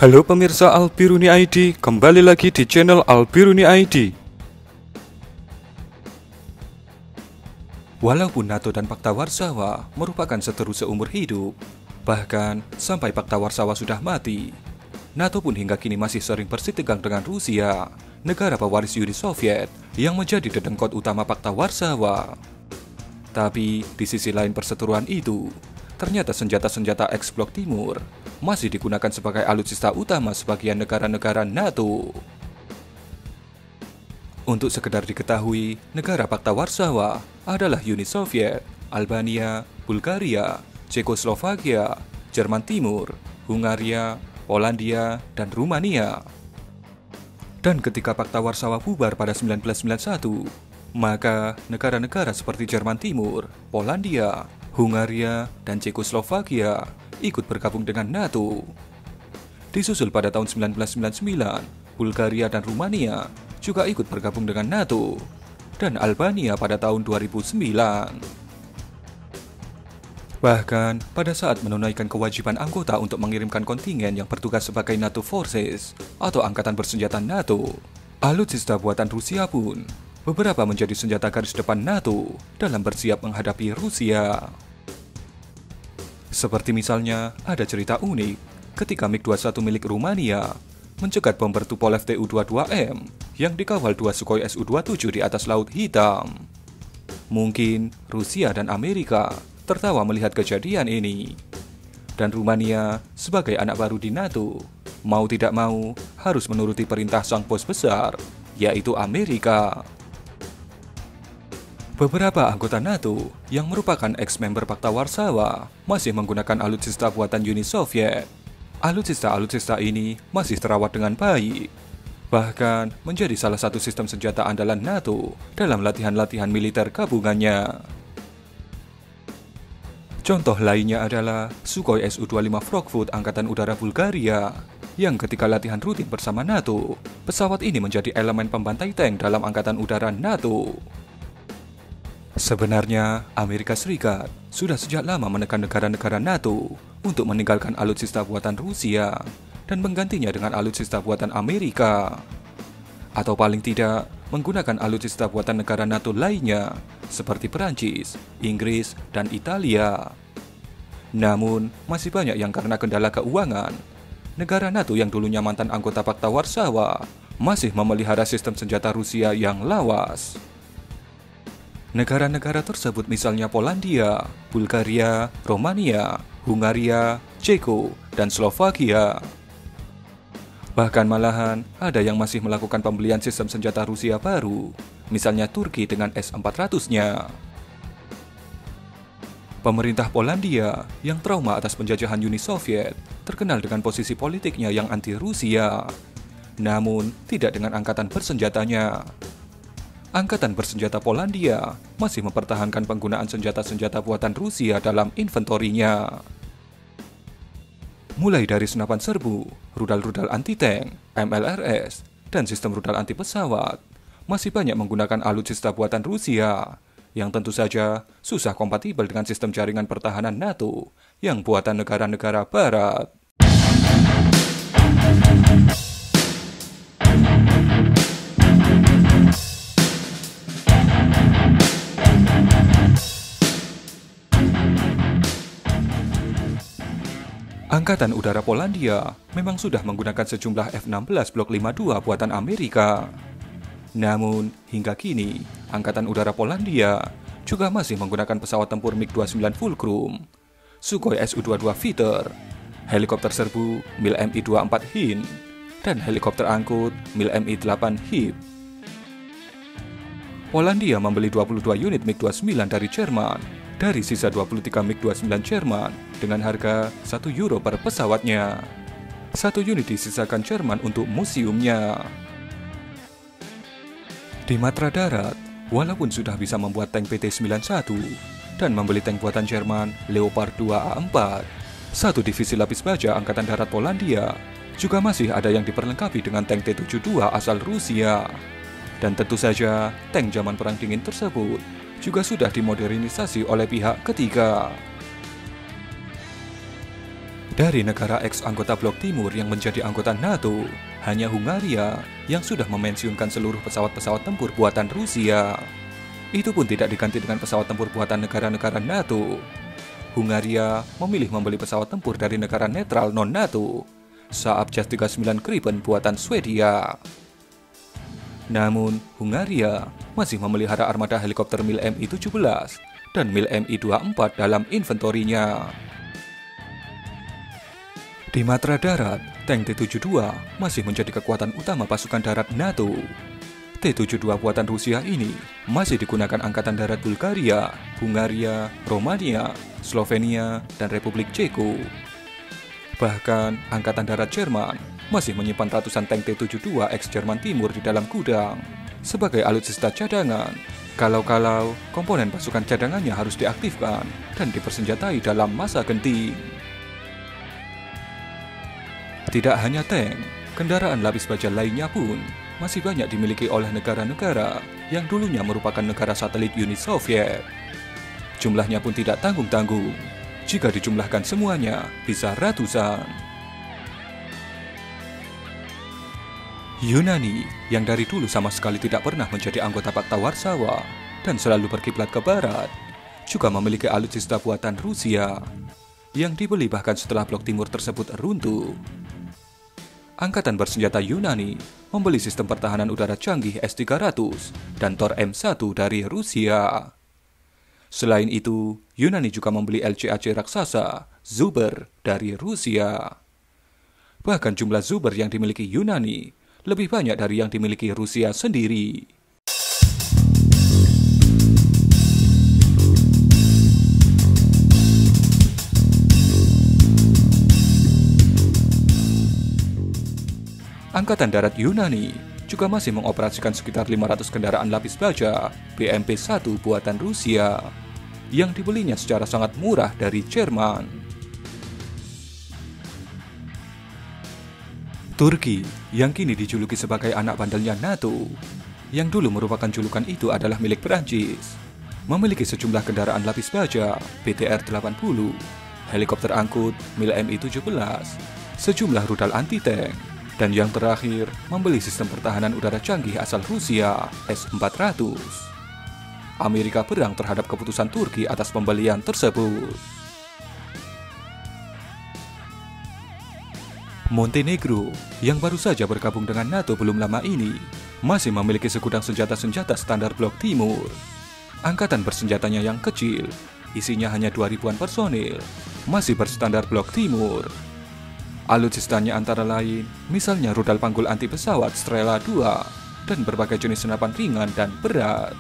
Halo pemirsa Albiruni ID, kembali lagi di channel Albiruni ID. Walaupun NATO dan Pakta Warsawa merupakan seteru seumur hidup, bahkan sampai Pakta Warsawa sudah mati, NATO pun hingga kini masih sering bersitegang dengan Rusia, negara pewaris Uni Soviet yang menjadi dedengkot utama Pakta Warsawa. Tapi di sisi lain perseteruan itu, ternyata senjata-senjata eks-blok timur masih digunakan sebagai alutsista utama sebagian negara-negara NATO. Untuk sekedar diketahui, negara Pakta Warsawa adalah Uni Soviet, Albania, Bulgaria, Cekoslovakia, Jerman Timur, Hungaria, Polandia, dan Rumania. Dan ketika Pakta Warsawa bubar pada 1991, maka negara-negara seperti Jerman Timur, Polandia, Hungaria, dan Cekoslovakia ikut bergabung dengan NATO. Disusul pada tahun 1999, Bulgaria dan Rumania juga ikut bergabung dengan NATO, dan Albania pada tahun 2009. Bahkan pada saat menunaikan kewajiban anggota untuk mengirimkan kontingen yang bertugas sebagai NATO Forces atau angkatan bersenjata NATO, alutsista buatan Rusia pun beberapa menjadi senjata garis depan NATO dalam bersiap menghadapi Rusia. Seperti misalnya ada cerita unik ketika MiG-21 milik Rumania mencegat bomber Tupolev Tu-22M yang dikawal dua Sukhoi Su-27 di atas Laut Hitam. Mungkin Rusia dan Amerika tertawa melihat kejadian ini. Dan Rumania sebagai anak baru di NATO, mau tidak mau harus menuruti perintah sang bos besar, yaitu Amerika. Beberapa anggota NATO yang merupakan ex-member Pakta Warsawa masih menggunakan alutsista buatan Uni Soviet. Alutsista ini masih terawat dengan baik, bahkan menjadi salah satu sistem senjata andalan NATO dalam latihan-latihan militer gabungannya. Contoh lainnya adalah Sukhoi Su-25 Frogfoot Angkatan Udara Bulgaria, yang ketika latihan rutin bersama NATO, pesawat ini menjadi elemen pembantai tank dalam Angkatan Udara NATO. Sebenarnya, Amerika Serikat sudah sejak lama menekan negara-negara NATO untuk meninggalkan alutsista buatan Rusia dan menggantinya dengan alutsista buatan Amerika. Atau paling tidak, menggunakan alutsista buatan negara NATO lainnya, seperti Perancis, Inggris, dan Italia. Namun, masih banyak yang karena kendala keuangan, negara NATO yang dulunya mantan anggota Pakta Warsawa masih memelihara sistem senjata Rusia yang lawas. Negara-negara tersebut misalnya Polandia, Bulgaria, Romania, Hungaria, Ceko, dan Slovakia. Bahkan malahan ada yang masih melakukan pembelian sistem senjata Rusia baru, misalnya Turki dengan S-400-nya. Pemerintah Polandia yang trauma atas penjajahan Uni Soviet terkenal dengan posisi politiknya yang anti-Rusia, namun tidak dengan angkatan bersenjatanya. Angkatan bersenjata Polandia masih mempertahankan penggunaan senjata-senjata buatan Rusia dalam inventorinya. Mulai dari senapan serbu, rudal-rudal anti-tank, MLRS, dan sistem rudal anti-pesawat, masih banyak menggunakan alutsista buatan Rusia, yang tentu saja susah kompatibel dengan sistem jaringan pertahanan NATO yang buatan negara-negara Barat. Angkatan Udara Polandia memang sudah menggunakan sejumlah F-16 Blok 52 buatan Amerika. Namun, hingga kini, Angkatan Udara Polandia juga masih menggunakan pesawat tempur MiG-29 Fulcrum, Sukhoi Su-22 Fighter, helikopter serbu Mil Mi-24 Hind, dan helikopter angkut Mil Mi-8 Hip. Polandia membeli 22 unit MiG-29 dari Jerman, dari sisa 23 MiG-29 Jerman dengan harga €1 per pesawatnya. 1 unit disisakan Jerman untuk museumnya. Di matra darat, walaupun sudah bisa membuat tank PT-91 dan membeli tank buatan Jerman Leopard 2 A4, satu divisi lapis baja Angkatan Darat Polandia juga masih ada yang diperlengkapi dengan tank T-72 asal Rusia. Dan tentu saja, tank zaman Perang Dingin tersebut juga sudah dimodernisasi oleh pihak ketiga. Dari negara ex-anggota Blok Timur yang menjadi anggota NATO, hanya Hungaria yang sudah memensiunkan seluruh pesawat-pesawat tempur buatan Rusia. Itu pun tidak diganti dengan pesawat tempur buatan negara-negara NATO. Hungaria memilih membeli pesawat tempur dari negara netral non-NATO, Saab Jas 39 Gripen buatan Swedia. Namun, Hungaria masih memelihara armada helikopter Mil Mi-17 dan Mil Mi-24 dalam inventorinya. Di matra darat, tank T-72 masih menjadi kekuatan utama pasukan darat NATO. T-72 buatan Rusia ini masih digunakan Angkatan Darat Bulgaria, Hungaria, Romania, Slovenia, dan Republik Ceko. Bahkan, Angkatan Darat Jerman masih menyimpan ratusan tank T-72 ex-Jerman Timur di dalam gudang sebagai alutsista cadangan, kalau-kalau komponen pasukan cadangannya harus diaktifkan dan dipersenjatai dalam masa genting. Tidak hanya tank, kendaraan lapis baja lainnya pun masih banyak dimiliki oleh negara-negara yang dulunya merupakan negara satelit Uni Soviet. Jumlahnya pun tidak tanggung-tanggung. Jika dijumlahkan semuanya, bisa ratusan. Yunani, yang dari dulu sama sekali tidak pernah menjadi anggota Pakta Warsawa dan selalu berkiblat ke barat, juga memiliki alutsista buatan Rusia yang dibeli bahkan setelah Blok Timur tersebut runtuh. Angkatan bersenjata Yunani membeli sistem pertahanan udara canggih S-300 dan Tor M1 dari Rusia. Selain itu, Yunani juga membeli LCAC raksasa Zuber dari Rusia. Bahkan jumlah Zuber yang dimiliki Yunani lebih banyak dari yang dimiliki Rusia sendiri. Angkatan Darat Yunani juga masih mengoperasikan sekitar 500 kendaraan lapis baja BMP-1 buatan Rusia yang dibelinya secara sangat murah dari Jerman. Turki, yang kini dijuluki sebagai anak bandelnya NATO, yang dulu merupakan julukan itu adalah milik Perancis, memiliki sejumlah kendaraan lapis baja BTR-80, helikopter angkut Mil Mi-17, sejumlah rudal anti-tank, dan yang terakhir, membeli sistem pertahanan udara canggih asal Rusia, S-400. Amerika berang terhadap keputusan Turki atas pembelian tersebut. Montenegro, yang baru saja bergabung dengan NATO belum lama ini, masih memiliki segudang senjata-senjata standar Blok Timur. Angkatan bersenjatanya yang kecil, isinya hanya 2.000-an personil, masih berstandar Blok Timur. Alutsistanya antara lain, misalnya rudal panggul anti pesawat Strela 2 dan berbagai jenis senapan ringan dan berat.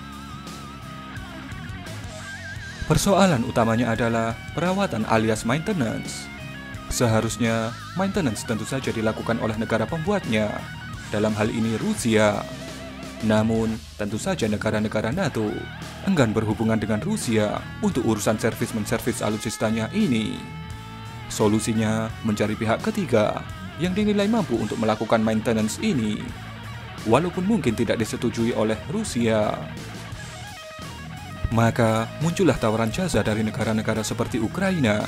Persoalan utamanya adalah perawatan alias maintenance. Seharusnya, maintenance tentu saja dilakukan oleh negara pembuatnya, dalam hal ini Rusia. Namun, tentu saja negara-negara NATO enggan berhubungan dengan Rusia untuk urusan servis-menservis alutsistanya ini. Solusinya mencari pihak ketiga yang dinilai mampu untuk melakukan maintenance ini, walaupun mungkin tidak disetujui oleh Rusia. Maka muncullah tawaran jasa dari negara-negara seperti Ukraina,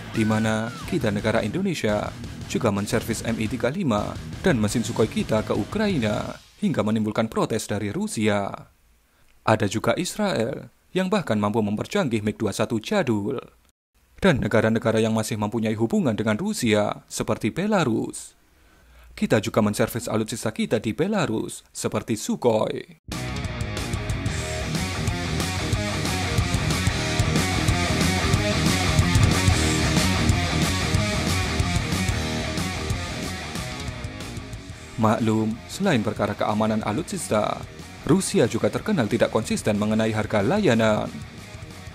di mana kita negara Indonesia juga menservis Mi-35 dan mesin Sukhoi kita ke Ukraina hingga menimbulkan protes dari Rusia. Ada juga Israel yang bahkan mampu mempercanggih MiG-21 jadul. Dan negara-negara yang masih mempunyai hubungan dengan Rusia, seperti Belarus. Kita juga menservis alutsista kita di Belarus, seperti Sukhoi. Maklum, selain perkara keamanan alutsista, Rusia juga terkenal tidak konsisten mengenai harga layanan.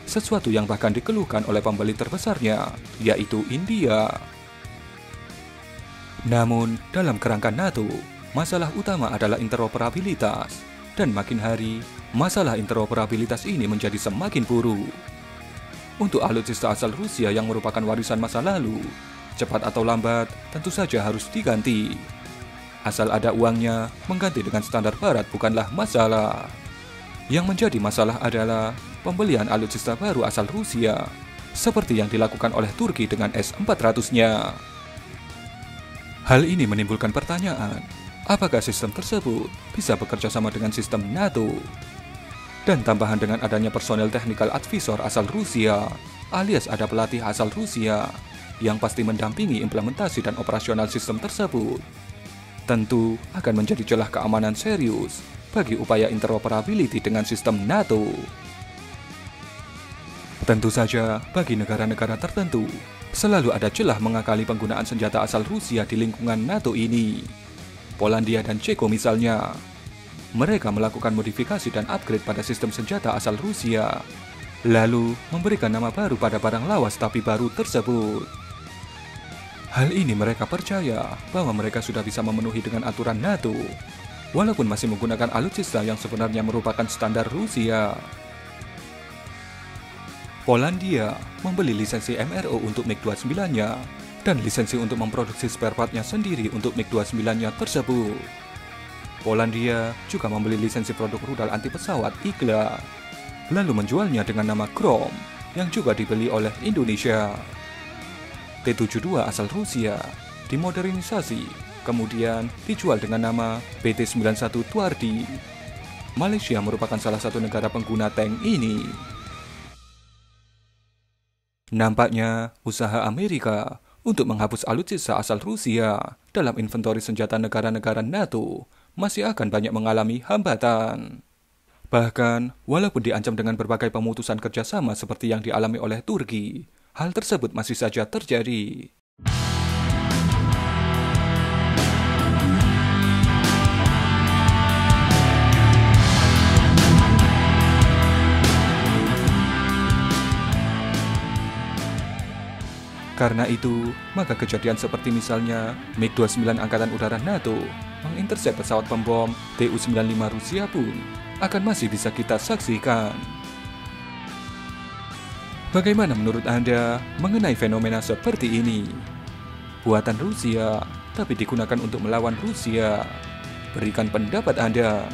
Sesuatu yang bahkan dikeluhkan oleh pembeli terbesarnya, yaitu India. Namun, dalam kerangka NATO, masalah utama adalah interoperabilitas, dan makin hari, masalah interoperabilitas ini menjadi semakin buruk. Untuk alutsista asal Rusia yang merupakan warisan masa lalu, cepat atau lambat, tentu saja harus diganti. Asal ada uangnya, mengganti dengan standar barat bukanlah masalah. Yang menjadi masalah adalah pembelian alutsista baru asal Rusia seperti yang dilakukan oleh Turki dengan S-400-nya. Hal ini menimbulkan pertanyaan, apakah sistem tersebut bisa bekerja sama dengan sistem NATO? Dan tambahan dengan adanya personel technical advisor asal Rusia, alias ada pelatih asal Rusia, yang pasti mendampingi implementasi dan operasional sistem tersebut, tentu akan menjadi celah keamanan serius bagi upaya interoperability dengan sistem NATO. Tentu saja, bagi negara-negara tertentu, selalu ada celah mengakali penggunaan senjata asal Rusia di lingkungan NATO ini. Polandia dan Ceko misalnya. Mereka melakukan modifikasi dan upgrade pada sistem senjata asal Rusia, lalu memberikan nama baru pada barang lawas tapi baru tersebut. Hal ini mereka percaya bahwa mereka sudah bisa memenuhi dengan aturan NATO, walaupun masih menggunakan alutsista yang sebenarnya merupakan standar Rusia. Polandia membeli lisensi MRO untuk MiG-29-nya dan lisensi untuk memproduksi spare part-nya sendiri untuk MiG-29-nya tersebut. Polandia juga membeli lisensi produk rudal anti pesawat Igla, lalu menjualnya dengan nama Grom yang juga dibeli oleh Indonesia. T-72 asal Rusia dimodernisasi, kemudian dijual dengan nama PT-91 Tuardi. Malaysia merupakan salah satu negara pengguna tank ini. Nampaknya usaha Amerika untuk menghapus alutsista asal Rusia dalam inventori senjata negara-negara NATO masih akan banyak mengalami hambatan. Bahkan, walaupun diancam dengan berbagai pemutusan kerjasama seperti yang dialami oleh Turki, hal tersebut masih saja terjadi. Karena itu, maka kejadian seperti misalnya MiG-29 Angkatan Udara NATO mengintersep pesawat pembom Tu-95 Rusia pun akan masih bisa kita saksikan. Bagaimana menurut Anda mengenai fenomena seperti ini? Buatan Rusia, tapi digunakan untuk melawan Rusia. Berikan pendapat Anda.